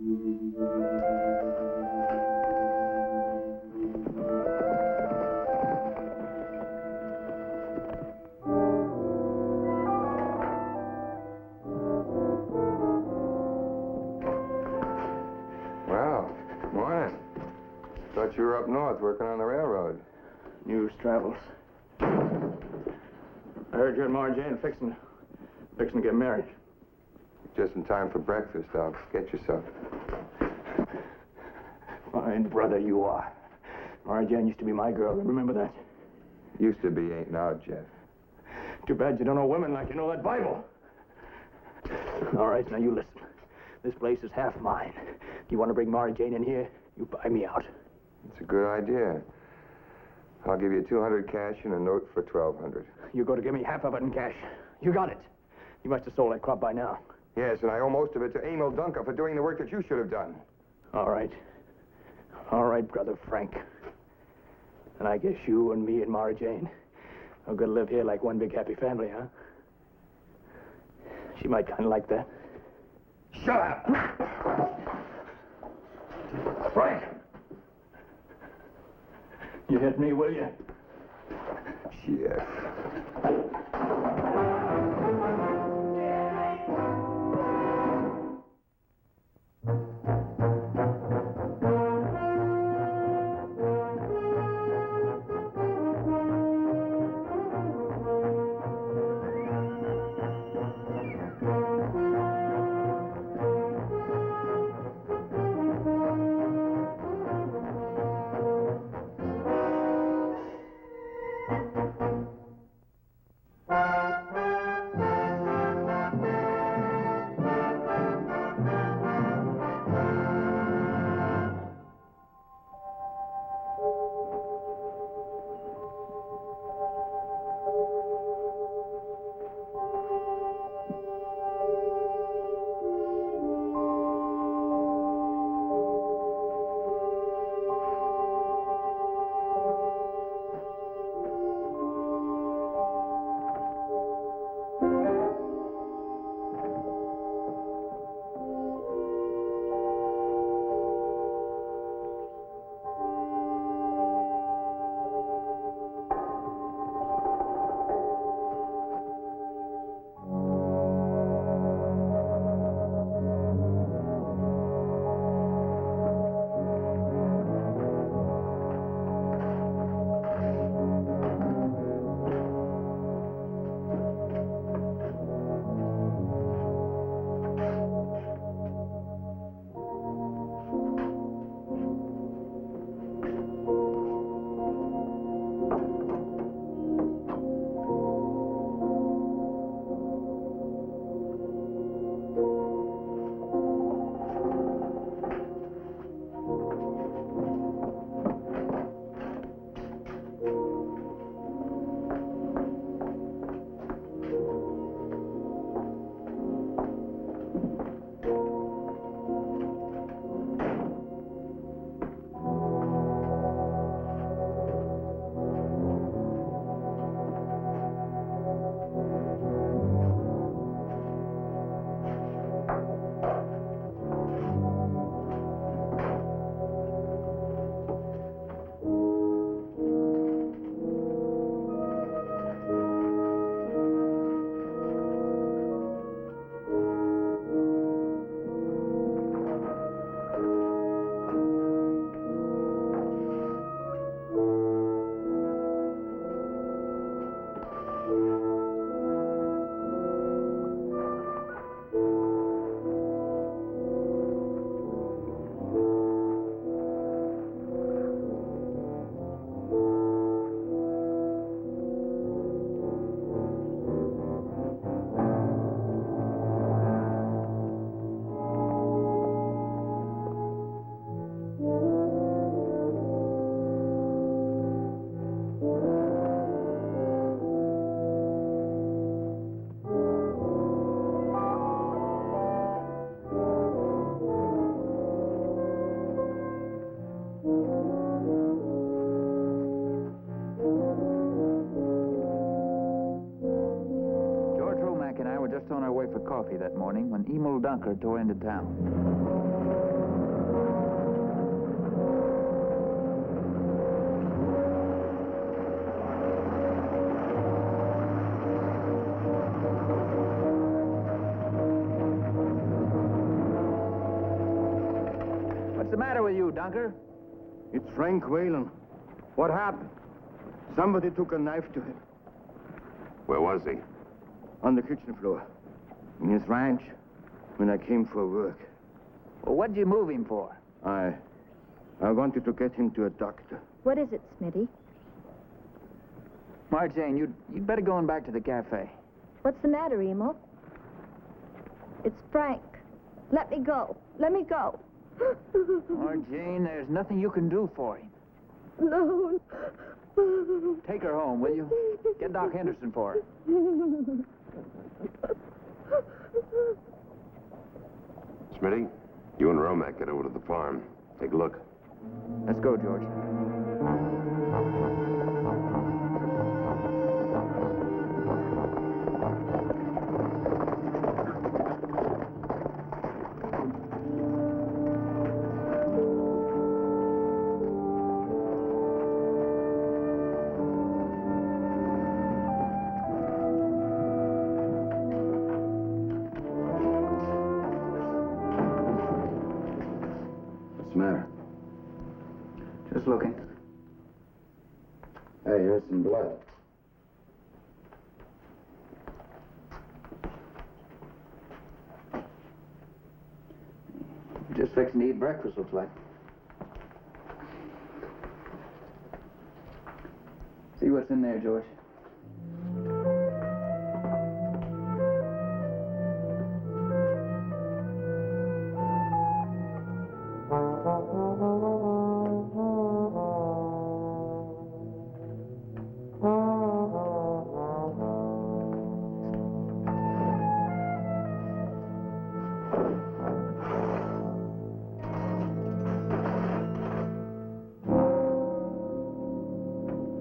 Well, morning. Thought you were up north working on the railroad. News travels. I heard you and Mara Jane fixing to get married. Just in time for breakfast. I'll get you some. Fine brother you are. Mara Jane used to be my girl. Remember that? Used to be, ain't now, Jeff. Too bad you don't know women like you know that Bible. All right, now you listen. This place is half mine. If you want to bring Mara Jane in here, you buy me out. It's a good idea. I'll give you 200 cash and a note for 1,200. You're going to give me half of it in cash. You got it. You must have sold that crop by now. Yes, and I owe most of it to Emil Dunker for doing the work that you should have done. All right. All right, Brother Frank. And I guess you and me and Mara Jane are going to live here like one big happy family, huh? She might kind of like that. Shut up! Frank! You hit me, will you? Jeff. Just on our way for coffee that morning when Emil Dunker tore into town. What's the matter with you, Dunker? It's Frank Whalen. What happened? Somebody took a knife to him. Where was he? On the kitchen floor. In his ranch. When I came for work. Well, what'd you move him for? I wanted to get him to a doctor. What is it, Smitty? Mary Jane, you'd better go on back to the cafe. What's the matter, Emo? It's Frank. Let me go. Let me go. Mary Jane, there's nothing you can do for him. No. Take her home, will you? Get Doc Henderson for her. Smitty, you and Romac get over to the farm. Take a look. Let's go, George. What's the matter? Just looking. Hey, here's some blood. Just fixing to eat breakfast, looks like. See what's in there, George.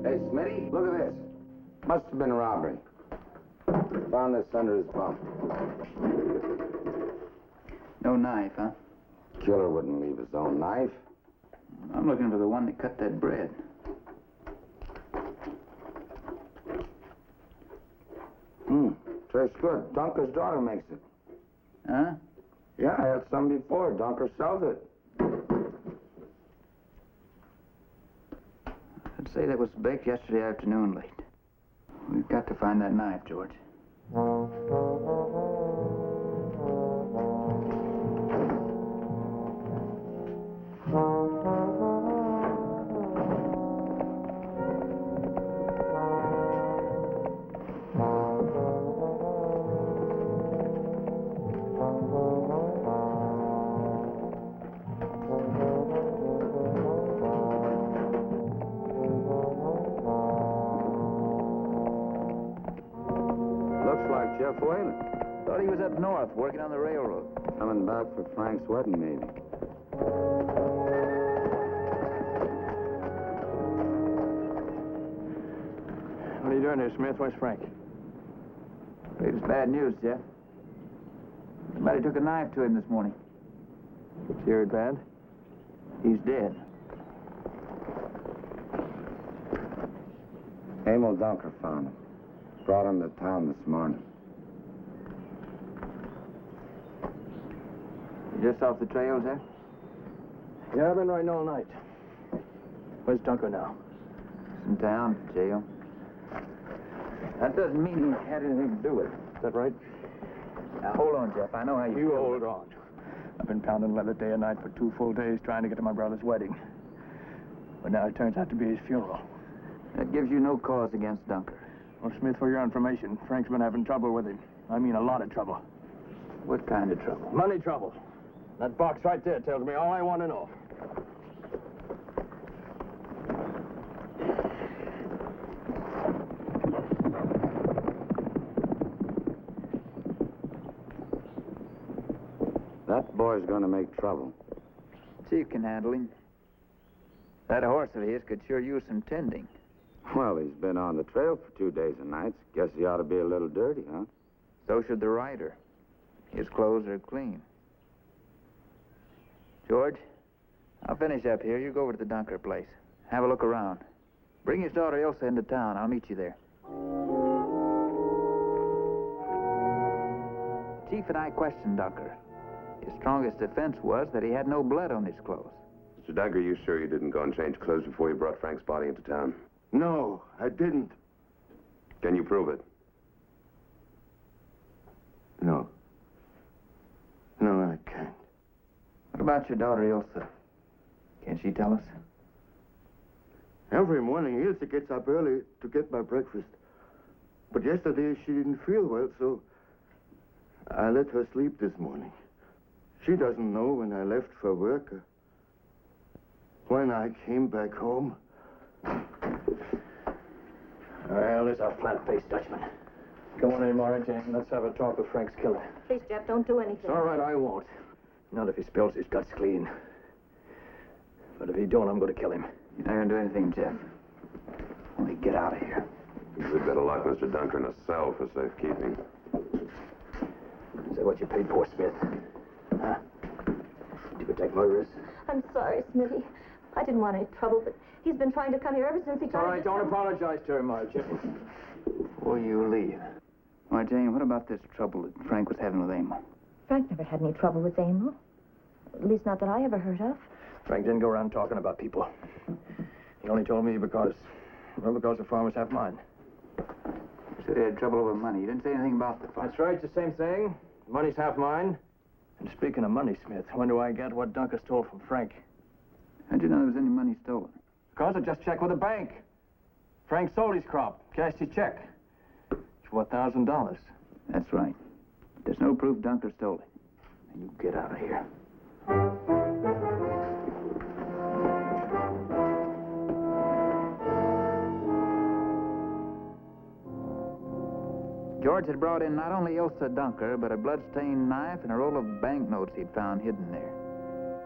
Hey, Smitty, look at this. Must have been a robbery. Found this under his bunk. No knife, huh? Killer wouldn't leave his own knife. I'm looking for the one that cut that bread. Tastes good. Dunker's daughter makes it. Huh? Yeah, I had some before. Dunker sells it. I'd say that was baked yesterday afternoon late. We've got to find that knife, George. Looks like Jeff Whalen. Thought he was up north working on the railroad. Coming back for Frank's wedding, maybe. What are you doing here, Smith? Where's Frank? It's bad news, Jeff. Somebody took a knife to him this morning. You heard bad? He's dead. Emil Dunker found him. Brought him to town this morning. You just off the trail, Jeff? Yeah, I've been riding all night. Where's Dunker now? In town, jail. That doesn't mean he had anything to do with it. Is that right? Now, hold on, Jeff. I know how you You feel. hold on. I've been pounding leather day and night for 2 full days trying to get to my brother's wedding. But now it turns out to be his funeral. That gives you no cause against Dunker. Well, Smith, for your information, Frank's been having trouble with him. I mean a lot of trouble. What kind of trouble? Money trouble. That box right there tells me all I want to know. That boy's gonna make trouble. Chief can handle him. That horse of his could sure use some tending. Well, he's been on the trail for 2 days and nights. Guess he ought to be a little dirty, huh? So should the rider. His clothes are clean. George, I'll finish up here. You go over to the Dunker place. Have a look around. Bring his daughter Ilsa into town. I'll meet you there. Chief and I questioned Dunker. His strongest defense was that he had no blood on his clothes. Mr. Dunker, you sure you didn't go and change clothes before you brought Frank's body into town? No, I didn't. Can you prove it? No. No, I can't. What about your daughter, Ilsa? Can she tell us? Every morning, Ilse gets up early to get my breakfast. But yesterday, she didn't feel well, so I let her sleep this morning. She doesn't know when I left for work. When I came back home. Well, there's our flat-faced Dutchman. Come on in, Mara Jane. Let's have a talk with Frank's killer. Please, Jeff, don't do anything. It's all right, I won't. Not if he spills his guts clean. But if he don't, I'm going to kill him. You're not going to do anything, Jeff. Only get out of here. We'd better lock Mr. Dunker in a cell for safekeeping. Is that what you paid for, Smith? Huh? To protect murderers? I'm sorry, Smithy. I didn't want any trouble, but he's been trying to come here ever since he tried All right, don't apologize to him, Mara Jane. Before you leave. Why, Jane, what about this trouble that Frank was having with Emil? Frank never had any trouble with Emil. At least not that I ever heard of. Frank didn't go around talking about people. He only told me because the farm was half mine. You said he had trouble over money. You didn't say anything about the farm. That's right, it's the same thing. Money's half mine. And speaking of money, Smith, when do I get what Dunker stole from Frank? How'd you know there was any money stolen? Because I just checked with the bank. Frank sold his crop, cashed his check. It's $4,000. That's right. There's no proof Dunker stole it. And you get out of here. George had brought in not only Ilsa Dunker, but a blood-stained knife and a roll of banknotes he'd found hidden there.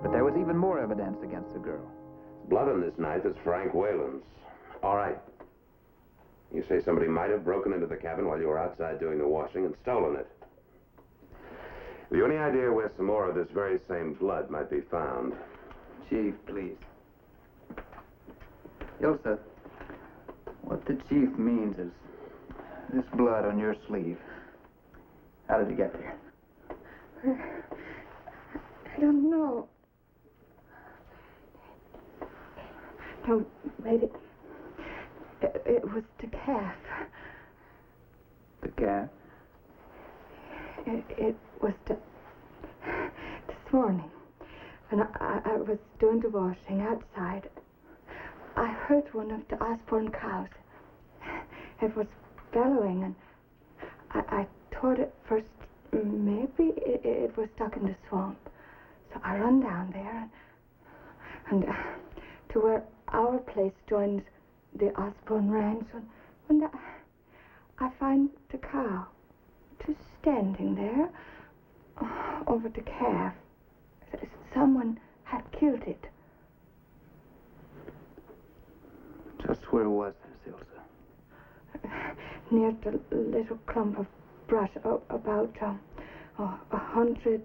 But there was even more evidence against the girl. Blood on this knife is Frank Whalen's. All right. You say somebody might have broken into the cabin while you were outside doing the washing and stolen it. Have you any idea where some more of this very same blood might be found? Chief, please. Ilsa, what the chief means is this blood on your sleeve. How did it get there? I don't know. No, wait, it was the calf. The calf? It was this morning. When I was doing the washing outside, I heard one of the Osborne cows. It was bellowing, and I thought at first maybe it was stuck in the swamp. So I run down there and to where our place joins the Osborne ranch. And I find the cow just standing there over the calf. Someone had killed it. Just where was this, Ilsa? Near the little clump of brush about 100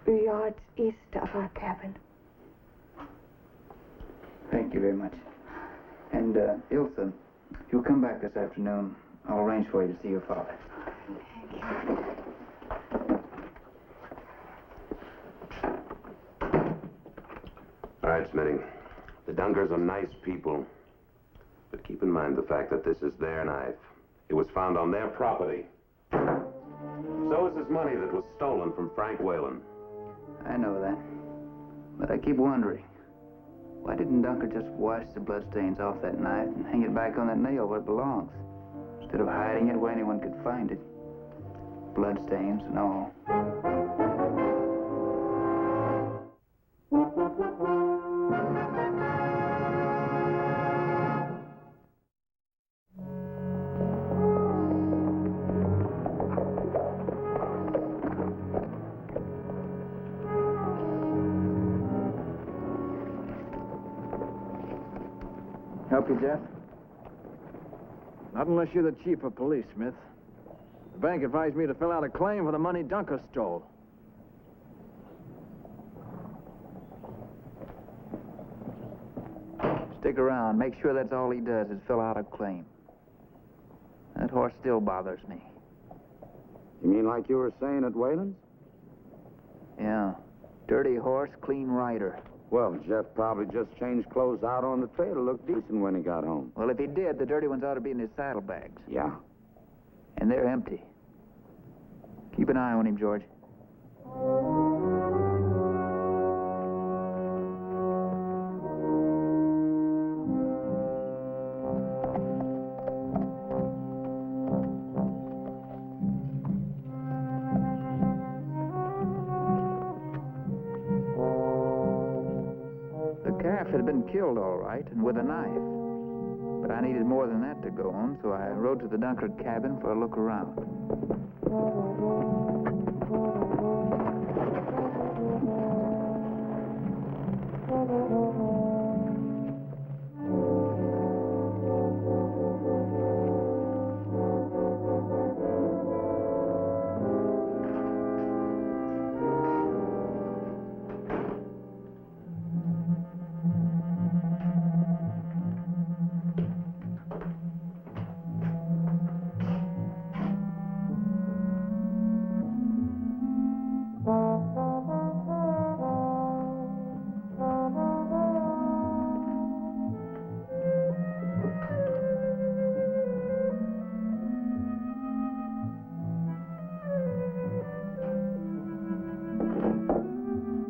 yards east of our cabin. Thank you very much. And, Ilsa, if you'll come back this afternoon, I'll arrange for you to see your father. Thank you. All right, Smitty. The Dunkers are nice people. But keep in mind the fact that this is their knife. It was found on their property. So is this money that was stolen from Frank Whalen. I know that. But I keep wondering, why didn't Dunker just wash the bloodstains off that knife and hang it back on that nail where it belongs, instead of hiding it where anyone could find it? Bloodstains and all. Help you, Jeff? Not unless you're the chief of police, Smith. The bank advised me to fill out a claim for the money Dunker stole. Stick around. Make sure that's all he does is fill out a claim. That horse still bothers me. You mean like you were saying at Whalen's? Yeah. Dirty horse, clean rider. Well, Jeff probably just changed clothes out on the trail to look decent when he got home. Well, if he did, the dirty ones ought to be in his saddlebags. Yeah. And they're empty. Keep an eye on him, George. The calf had been killed all right, and with a knife. But I needed more than that to go on, so I rode to the Dunkard cabin for a look around.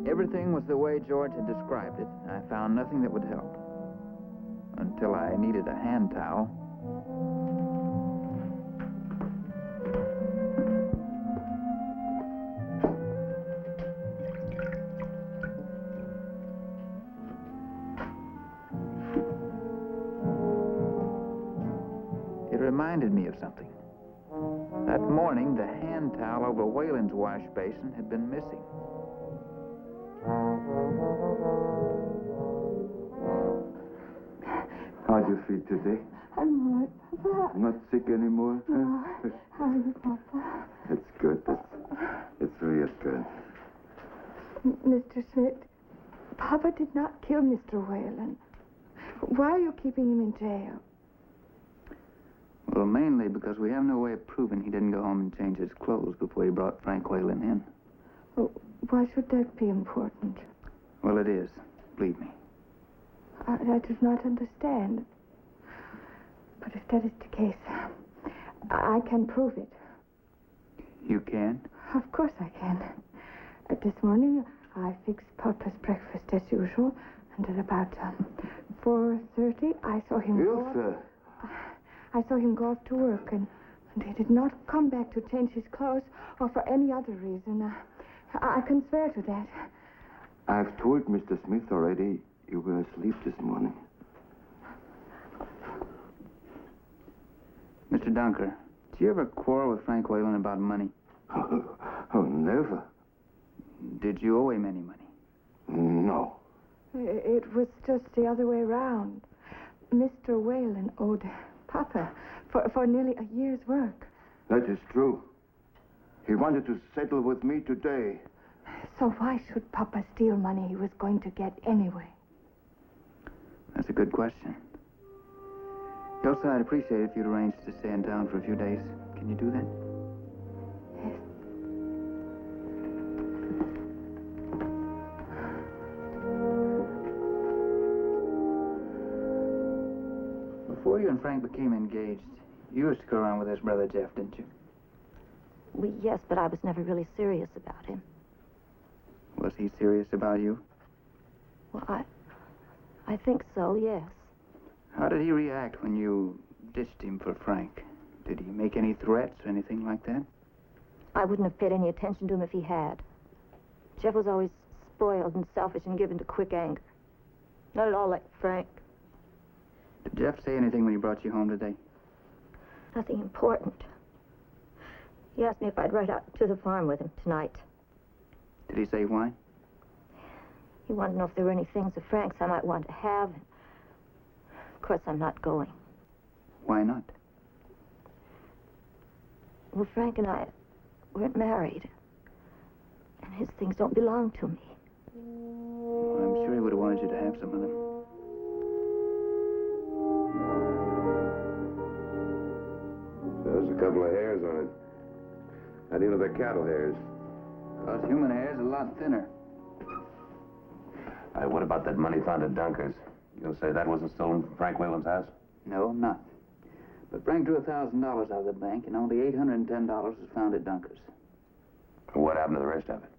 Everything was the way George had described it. I found nothing that would help. Until I needed a hand towel. It reminded me of something. That morning, the hand towel over Whalen's wash basin had been missing. How do you feel today? I'm all right, Papa. Not sick anymore? No. Huh? How are you, Papa? It's good. It's real good. Mr. Smith, Papa did not kill Mr. Whalen. Why are you keeping him in jail? Well, mainly because we have no way of proving he didn't go home and change his clothes before he brought Frank Whalen in. Oh, why should that be important? Well, it is. Believe me. I do not understand. But if that is the case, I can prove it. You can? Of course I can. This morning, I fixed Papa's breakfast as usual, and at about 4:30, I saw him go Ilse! I saw him go off to work, and he did not come back to change his clothes or for any other reason. I can swear to that. I've told Mr. Smith already you were asleep this morning. Mr. Dunker, did you ever quarrel with Frank Whalen about money? Oh, never. Did you owe him any money? No. It was just the other way around. Mr. Whalen owed Papa for nearly a year's work. That is true. He wanted to settle with me today. So why should Papa steal money he was going to get anyway? That's a good question. Elsa, I'd appreciate it if you'd arrange to stay in town for a few days. Can you do that? Yes. Before you and Frank became engaged, you used to go around with his brother Jeff, didn't you? Yes, but I was never really serious about him. Was he serious about you? Well, I think so, yes. How did he react when you ditched him for Frank? Did he make any threats or anything like that? I wouldn't have paid any attention to him if he had. Jeff was always spoiled and selfish and given to quick anger. Not at all like Frank. Did Jeff say anything when he brought you home today? Nothing important. He asked me if I'd ride out to the farm with him tonight. Did he say why? He wanted to know if there were any things of Frank's I might want to have. Of course, I'm not going. Why not? Well, Frank and I weren't married. And his things don't belong to me. Well, I'm sure he would have wanted you to have some of them. There's a couple of hairs on it. How do you know they're cattle hairs? Because human hair is a lot thinner. What about that money found at Dunker's? You'll say that wasn't stolen from Frank Whalen's house? No, not. But Frank drew $1,000 out of the bank, and only $810 was found at Dunker's. What happened to the rest of it?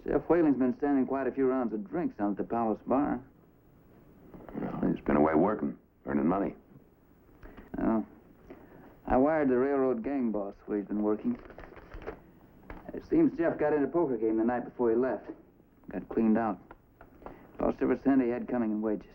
Jeff Whalen's been standing quite a few rounds of drinks down at the Palace Bar. Well, he's been away working, earning money. Oh. I wired the railroad gang boss where he's been working. It seems Jeff got in a poker game the night before he left. Got cleaned out. Lost every cent he had coming in wages.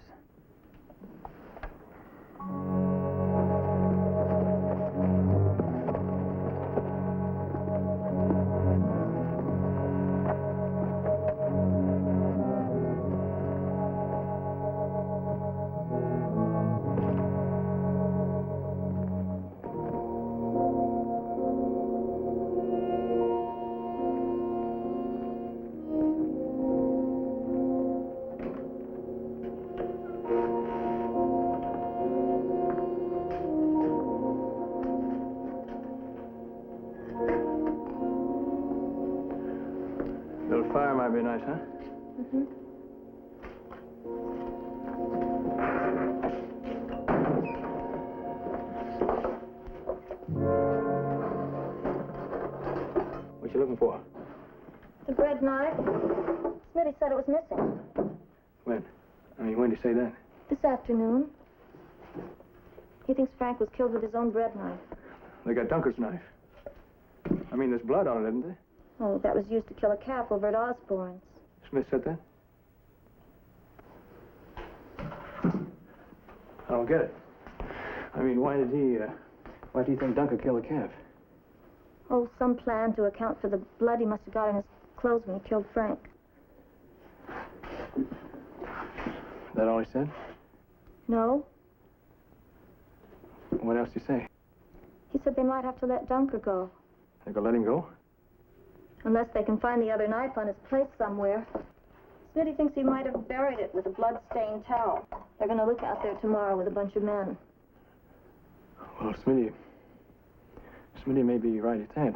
Little fire might be nice, huh? Mm-hmm. What you looking for? The bread knife. Smitty said it was missing. When? When did you say that? This afternoon. He thinks Frank was killed with his own bread knife. They got Dunker's knife. There's blood on it, isn't there? Oh, that was used to kill a calf over at Osborne's. Smith said that? I don't get it. Why did he think Dunker killed a calf? Oh, some plan to account for the blood he must have got in his clothes when he killed Frank. That all he said? No. What else did he say? He said they might have to let Dunker go. They gonna let him go? Unless they can find the other knife on his plate somewhere. Smitty thinks he might have buried it with a blood-stained towel. They're going to look out there tomorrow with a bunch of men. Well, Smitty may be right at that.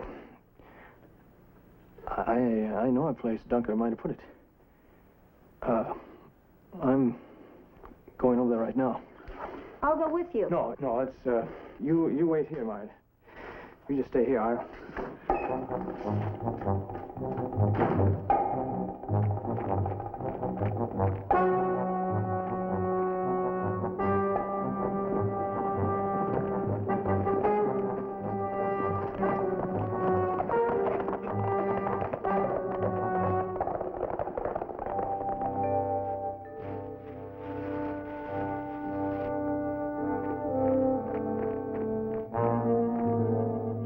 I know a place Dunker might have put it. I'm going over there right now. I'll go with you. No, it's, you wait here, Marge. You just stay here.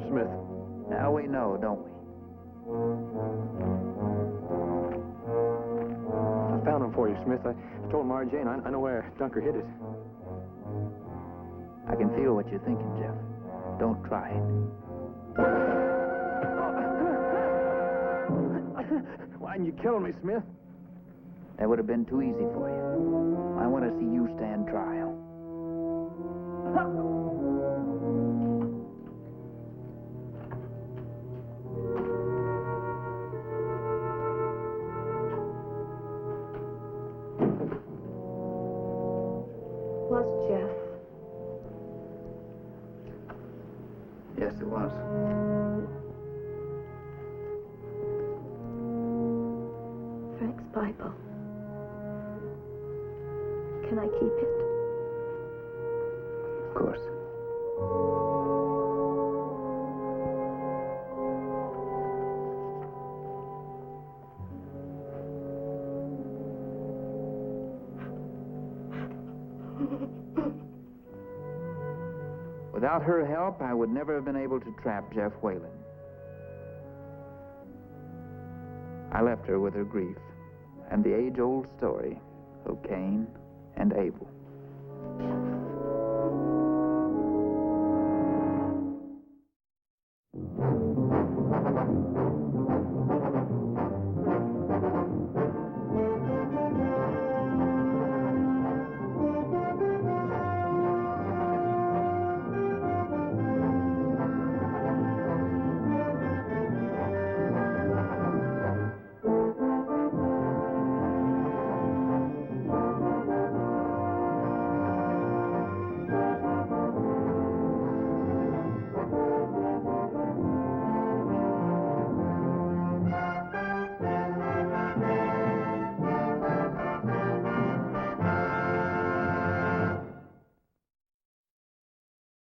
Smith. Now we know, don't we? I found him for you, Smith. I told Mara Jane I know where Dunker hid it. I can feel what you're thinking, Jeff. Don't try it. Why didn't you kill me, Smith? That would have been too easy for you. I want to see you stand trial. Was Jeff? Yes, it was. Frank's Bible. Can I keep it? Of course. Without her help, I would never have been able to trap Jeff Whalen. I left her with her grief and the age-old story of Cain and Abel.